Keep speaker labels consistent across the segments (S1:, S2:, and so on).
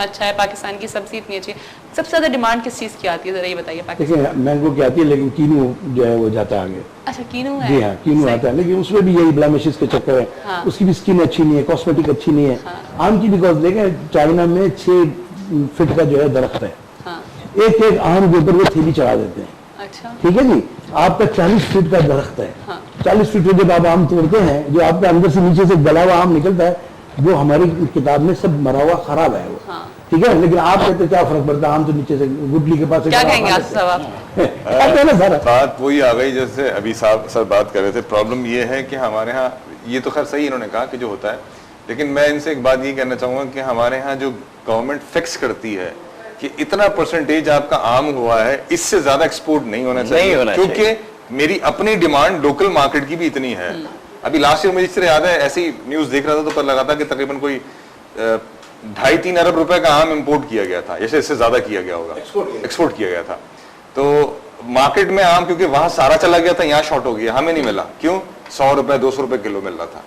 S1: अच्छा है, पाकिस्तान की सब्जी इतनी अच्छी है, सबसे ज्यादा डिमांड किस चीज की आती है, जरा ये बताइए।
S2: देखिए मैंगो की आती है, लेकिन कीनू जो है वो जाता है आगे।
S1: अच्छा कीनू है?
S2: जी हाँ, कीनू आता है, लेकिन उसमें भी यही ब्लेमिशेस के चक्कर है।
S1: हाँ।
S2: उसकी भी स्किन अच्छी नहीं है, कॉस्मेटिक अच्छी नहीं है।
S1: हाँ।
S2: आम की बिकॉज देखें चाइना में 6 फीट का जो है दरख्त है,
S1: हाँ।
S2: एक एक आम के ऊपर वो थैली चढ़ा देते हैं।
S1: अच्छा।
S2: ठीक है जी, आपका 40 फीट का दरख्त है।
S1: हाँ।
S2: 40 फीट में जब आप आम तोड़ते हैं, जो आपके अंदर से नीचे से गला हुआ आम निकलता है, वो हमारी किताब में सब मरा हुआ खराब है वो।
S1: हाँ।
S2: ठीक है, लेकिन आप कहते क्या फर्क पड़ता है, आम तो नीचे से गुटली के पास से
S1: क्या कहेंगे आप सवाल?
S3: बात वही आ गई जैसे अभी साहब सर बात कर रहे थे। प्रॉब्लम ये है कि हमारे यहाँ, ये तो खैर सही इन्होंने कहा कि जो होता है, लेकिन मैं इनसे एक बात ये कहना चाहूंगा कि हमारे यहाँ जो गवर्नमेंट फिक्स करती है कि इतना परसेंटेज आपका आम हुआ है, इससे ज्यादा एक्सपोर्ट नहीं होना चाहिए, क्योंकि मेरी अपनी डिमांड लोकल मार्केट की भी इतनी है। अभी लास्ट ईयर मुझे इस तरह याद है, ऐसी न्यूज देख रहा था तो पता लगा था कि तकरीबन कोई 2.5-3 अरब रुपए का आम इंपोर्ट किया गया था, जैसे इससे ज्यादा किया गया होगा, एक्सपोर्ट किया गया था। तो मार्केट में आम क्योंकि वहां सारा चला गया था, यहाँ शॉर्ट हो गया, हमें नहीं मिला। क्यों? 100 रुपए 200 रुपए किलो मिल रहा था।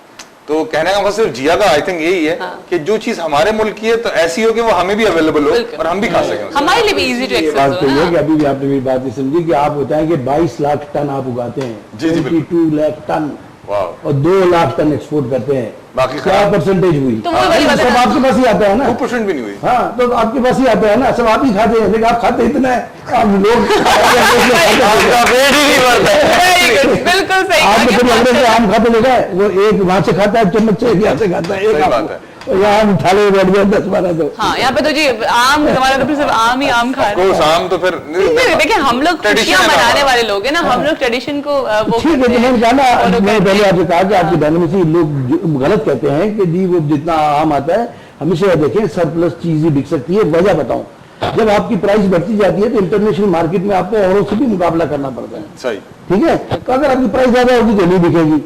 S3: तो कहने का मतलब सिर्फ जिया का आई थिंक यही है। हाँ। कि जो चीज हमारे मुल्क की है तो ऐसी हो कि वो हमें भी अवेलेबल हो और हम भी खा सकें,
S1: हमारे लिए भी इजी टू एक्सेस हो ना।
S2: कि अभी भी आपने मेरी बात नहीं समझी कि आप बताएं कि 22 लाख टन आप उगाते हैं, 22 लाख टन और 2 लाख टन एक्सपोर्ट करते हैं,
S3: बाकी
S2: क्या परसेंटेज हुई?
S1: तो
S2: सब आपके पास ही आता है ना,
S3: 2% भी नहीं हुई।
S2: हाँ, तो आपके पास ही आता है ना, सब आप ही खाते हैं, लेकिन आप खाते इतना है, आप लोग
S1: बिल्कुल सही।
S2: आपने कभी अंग्रेज आम खाते देखा है? वो एक वहां से खाता है, चम्मच से यहाँ से खाता है, एक बात है। यहाँ हम थाले में बैठ गए 10-12 तो।
S1: हाँ, यहाँ पे तो जी आम हमारा तो फिर सिर्फ आम ही आम खा रहे हैं।
S3: आम तो फिर
S1: देखिए हम लोग खुशियाँ मनाने वाले लोग हैं ना, हम लोग ट्रेडिशन को वो
S2: ठीक है। तो मैंने कहा ना, मैंने पहले आपसे कहा कि आपकी डायनेमिक्स लोग गलत कहते हैं कि जी वो जितना आम आता है हमेशा देखें सरप्लस चीज ही बिक सकती है। वजह बताऊं, जब आपकी प्राइस बढ़ती जाती है तो इंटरनेशनल मार्केट में आपको औरों से भी मुकाबला करना पड़ता है।
S3: सही,
S2: ठीक है। तो अगर आपकी प्राइस ज्यादा होगी तो नहीं बिकेगी।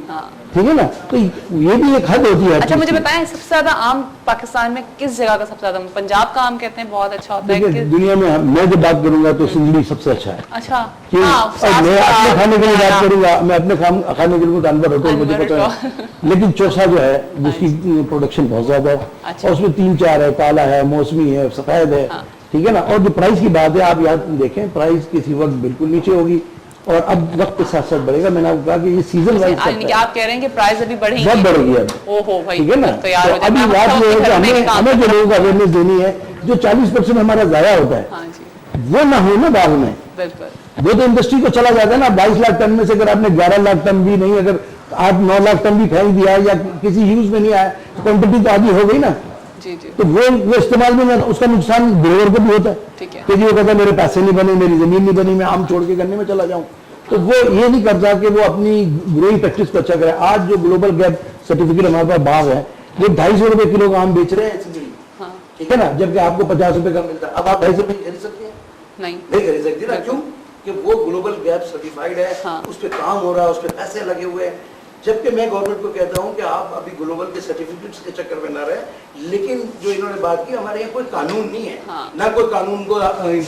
S2: ठीक है ना, तो ये भी एक हद होती है।
S1: अच्छा मुझे बताएं, सबसे ज्यादा आम पाकिस्तान में किस जगह का सबसे ज्यादा? पंजाब का आम कहते हैं बहुत अच्छा होता है।
S2: दुनिया में मैं जब बात करूंगा तो सिंधड़ी सबसे अच्छा है।
S1: अच्छा।
S2: मैं अपने खाने के लिए बात करूंगा, मैं अपने खाने के लिए अनवर होटल मुझे पता है, लेकिन चौसा जो है जिसकी प्रोडक्शन बहुत ज्यादा है और उसमें 3-4 है, काला है, मौसमी है, सफेद है। ठीक है ना। और जो प्राइस की बात है, आप याद देखें प्राइस किसी वक्त बिल्कुल नीचे होगी और अब वक्त के साथ साथ बढ़ेगा। मैंने आपको कहा कि ये सीजन वाइज
S1: आप कह रहे हैं कि प्राइस अभी बढ़ेगी,
S2: बहुत बढ़ेगी अब।
S1: ओहो भाई,
S2: ठीक है ना।
S1: तो यार
S2: अभी बात ये है कि हमें जो लोगों को अवेयरनेस देनी है, जो 40% हमारा जाया होता है वो ना हो ना बाग में। वो तो इंडस्ट्री को चला जाता है ना। 22 लाख टन में से अगर आपने 11 लाख टन भी नहीं, अगर 8-9 लाख टन भी फेंक दिया या किसी यूज में नहीं आया तो क्वांटिटी तो आधी हो गई ना। तो वो इस्तेमाल में उसका नुकसान ग्रोवर को भी होता है। ठीक है। कि वो कहता है मेरे पैसे नहीं बने, मेरी जमीन नहीं बनी, मैं आम छोड़ के गन्ने में चला जाऊं। तो वो ये नहीं करता कि वो अपनी ग्रोइंग प्रैक्टिस को अच्छा करे। आज जो ग्लोबल गैप सर्टिफिकेट हमारे पास बाग है, वो 250 रुपए किलो का आम बेच रहे हैं। ठीक है ना, जबकि आपको 50 रुपए का मिलता है। अब आप 250 रुपए खरीद सकते हैं? नहीं खरीद सकती ना। क्यों? कि वो ग्लोबल गैप सर्टिफाइड है। उस पर काम हो रहा है, उस पर पैसे लगे हुए हैं। जबकि मैं गवर्नमेंट को कहता हूं कि आप अभी ग्लोबल के सर्टिफिकेट्स के चक्कर में ना रहे। लेकिन जो इन्होंने बात की, हमारे यहाँ कोई कानून नहीं है। ना कोई कानून को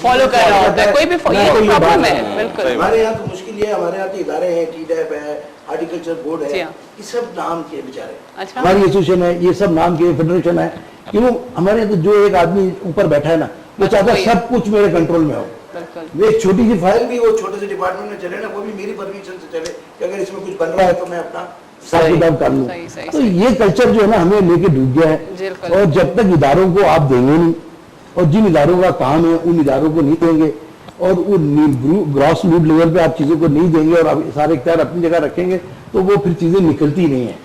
S1: फॉलो कर रहा होता है, कोई भी प्रॉब्लम है। बिल्कुल
S2: हमारे यहाँ तो मुश्किल ये है, हमारे यहाँ के इदारे हैं, TDAP है, हार्टिकल्चर बोर्ड है, ये सब नाम के बेचारे। अच्छा। हमारी एसोसिएशन है, ये सब नाम के, फेडरेशन है। क्यों? हमारे यहाँ तो जो एक आदमी ऊपर बैठा है ना, वो चाहता है सब कुछ मेरे कंट्रोल में हो। वो एक छोटी सी फाइल भी वो छोटे से डिपार्टमेंट में चले ना, वो भी मेरी परमिशन से चले कि अगर इसमें कुछ बन रहा है तो मैं अपना साथ किताब कर लूं। तो ये कल्चर जो है ना हमें लेके डूब गया है। और जब तक इदारों को आप देंगे नहीं, और जिन इदारों का काम है उन इदारों को नहीं देंगे, और ग्रॉस रूट लेवल पे आप चीजों को नहीं देंगे और आप सारे इख्तियार अपनी जगह रखेंगे, तो वो फिर चीजें निकलती नहीं है।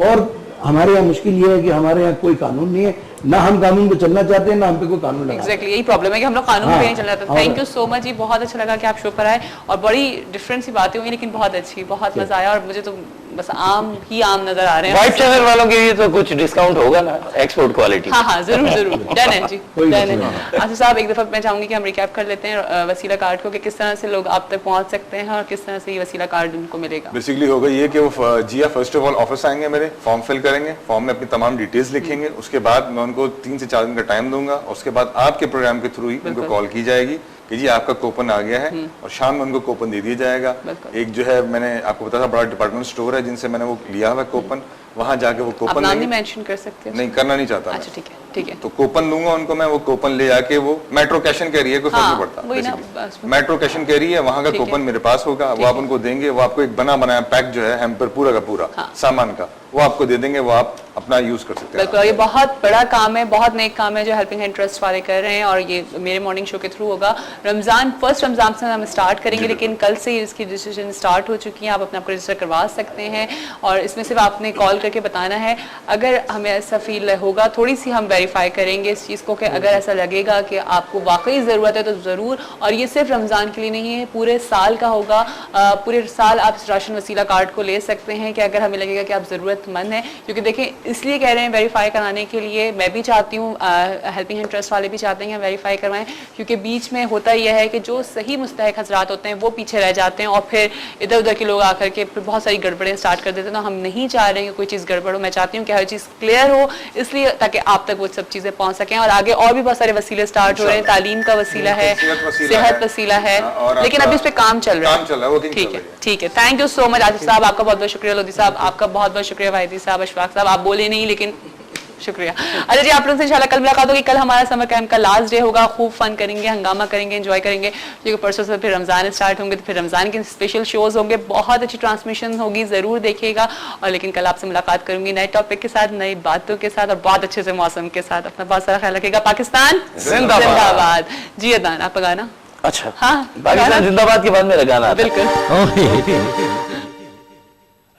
S2: और हमारे यहाँ मुश्किल ये है कि हमारे यहाँ कोई कानून नहीं है, ना हम कानून पे चलना चाहते हैं, ना हम पे कोई कानून लगा।
S1: Exactly, यही प्रॉब्लम है कि हम लोग कानून पे नहीं चल रहे। थैंक यू सो मच जी, बहुत अच्छा लगा कि आप शो पर आए और बड़ी डिफरेंट सी बातें हुई, लेकिन बहुत अच्छी, बहुत मजा आया। और मुझे तो बस आम ही आम नजर आ रहे हैं।
S4: वाइट चैनल वालों के लिए तो कुछ डिस्काउंट होगा ना, एक्सपोर्ट क्वालिटी।
S1: हाँ जरूर जरूर, डन है जी, डन है। आसिफ साहब, एक दफा मैं चाहूंगी कि हम रिकैप कर लेते हैं वसीला कार्ड को, कि किस तरह से लोग आप तक पहुंच सकते हैं और किस तरह से ये वसीला कार्ड उनको मिलेगा।
S3: बेसिकली होगा ये कि वो जिया फर्स्ट ऑफ ऑल ऑफिस आएंगे, मेरे फॉर्म फिल करेंगे, फॉर्म में अपनी तमाम डिटेल्स लिखेंगे, उसके बाद मैं उनको 3 से 4 दिन का टाइम दूंगा। उसके बाद आपके प्रोग्राम के थ्रू ही उनको कॉल की जाएगी कि जी आपका कूपन आ गया है, और शाम में उनको कूपन दे दिया जाएगा। एक जो है मैंने आपको बताया था बड़ा डिपार्टमेंट स्टोर है जिनसे मैंने वो लिया हुआ कूपन, वहां जाके वो
S1: आप
S3: कूपन
S1: नाम नहीं
S3: लेंगे।
S1: मेंशन कर सकते?
S3: नहीं करना नहीं चाहता मैं।
S1: अच्छा ठीक है, ठीक है।
S3: तो कूपन दूंगा उनको मैं, वो कूपन ले जाके वो मेट्रो कैशन कह रही है, कोई फर्क
S1: हाँ,
S3: नहीं पड़ता
S1: वही ना,
S3: basically।
S1: बस।
S3: मेट्रो कैशन कह रही है, वहां का
S1: ठीक है।
S3: कूपन मेरे पास होगा, वो आप उनको देंगे, वो आपको एक बना बनाया पैक जो है हैम्पर पूरा का पूरा
S1: हाँ।
S3: सामान का वो आपको दे देंगे, वो आप अपना यूज कर सकते हैं।
S1: बिल्कुल, ये बहुत बड़ा काम है, बहुत नेक काम है जो हेल्पिंग हैंड ट्रस्ट वाले कर रहे हैं, और ये मेरे मॉर्निंग शो के थ्रू होगा। फर्स्ट रमजान से हम स्टार्ट करेंगे, लेकिन कल से ही इसकी रजिस्ट्रेशन स्टार्ट हो चुकी है। आप अपने आप को रजिस्टर करवा सकते हैं, और इसमें सिर्फ आपने कॉल करके बताना है। अगर हमें ऐसा फील होगा, थोड़ी सी हम वेरीफाई करेंगे इस चीज़ को कि अगर ऐसा लगेगा कि आपको वाकई ज़रूरत है तो ज़रूर, और ये सिर्फ रमज़ान के लिए नहीं है, पूरे साल का होगा। पूरे साल आप इस राशन वसीला कार्ड को ले सकते हैं कि अगर हमें लगेगा कि आप ज़रूरतमंद हैं। क्योंकि देखें, इसलिए कह रहे हैं वेरीफाई कराने के लिए, मैं भी चाहती हूँ, हेल्पिंग हैंड ट्रस्ट वाले भी चाहते हैं वेरीफाई करवाएं, क्योंकि बीच में होता यह है कि जो सही मुस्तहिक हजरात होते हैं वो पीछे रह जाते हैं, और फिर इधर उधर के लोग आकर के फिर बहुत सारी गड़बड़ें स्टार्ट कर देते हैं। तो हम नहीं चाह रहे हैं कि कोई चीज़ गड़बड़ हो, मैं चाहती हूँ कि हर चीज़ क्लियर हो, इसलिए ताकि आप तक वो सब चीज़ें पहुँच सकें। और आगे और भी बहुत सारे वसीले स्टार्ट हो रहे हैं, तालीम का वसीला है, सेहत वसीला है, लेकिन अभी इस पर काम चल रहा है। ठीक है, ठीक है। Thank you so much Atif साहब, आपका बहुत बहुत शुक्रिया। लोधी साहब आपका बहुत बहुत शुक्रिया। वाहिदी साहब, अशफाक साहब, आप बोले नहीं लेकिन शुक्रिया। अच्छा जी, आप लोगों से इंशाल्लाह कल मुलाकात होगी। कल हमारा समर कैंप का लास्ट डे होगा, खूब फन करेंगे, हंगामा करेंगे, एंजॉय करेंगे, क्योंकि परसों से फिर रमज़ान स्टार्ट होंगे, तो फिर रमज़ान के स्पेशल शोज होंगे, बहुत अच्छी ट्रांसमिशन होगी, ज़रूर देखिएगा। और लेकिन कल आपसे मुलाकात करूंगी नए टॉपिक के साथ, नई बातों के साथ, और बहुत अच्छे से मौसम के साथ। अपना बहुत सारा ख्याल रखिएगा। पाकिस्तान जिंदाबाद। जी अदान, आप गाना।
S4: अच्छा,
S1: हाँ,
S4: पाकिस्तान जिंदाबाद के बाद मेरा गाना आता है।
S1: बिल्कुल।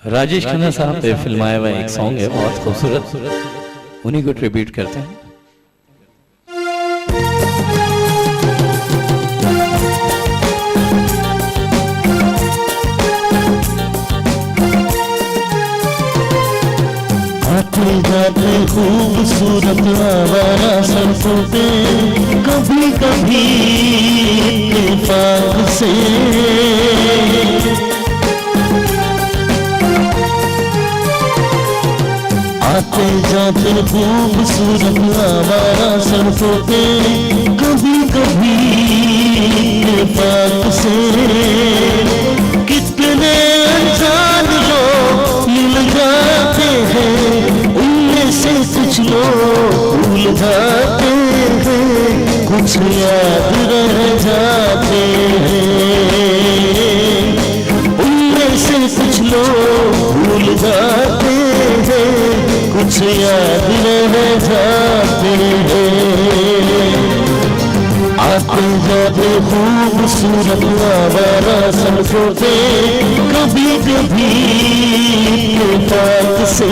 S5: राजेश खन्ना साहब पे फिल्माया हुआ एक सॉन्ग है, बहुत खूबसूरत, उन्हीं को ट्रिब्यूट करते हैं।
S6: आते जाते खूबसूरत आवारा सड़कों पे, कभी कभी इत्तेफाक से आते जाते खूबसूरत आवारा सड़कों पे, कभी कभी इत्तेफाक से कितने अनजान लोग मिल जाते हैं, उनमें से कुछ लोग भूल जाते हैं, कुछ याद रह जाते हैं, उनमें से कुछ लोग भूल जाते हैं, कुछ याद रह जाते हैं। आते जाते खूबसूरत आवारा सड़कों पे, कभी कभी इत्तेफाक से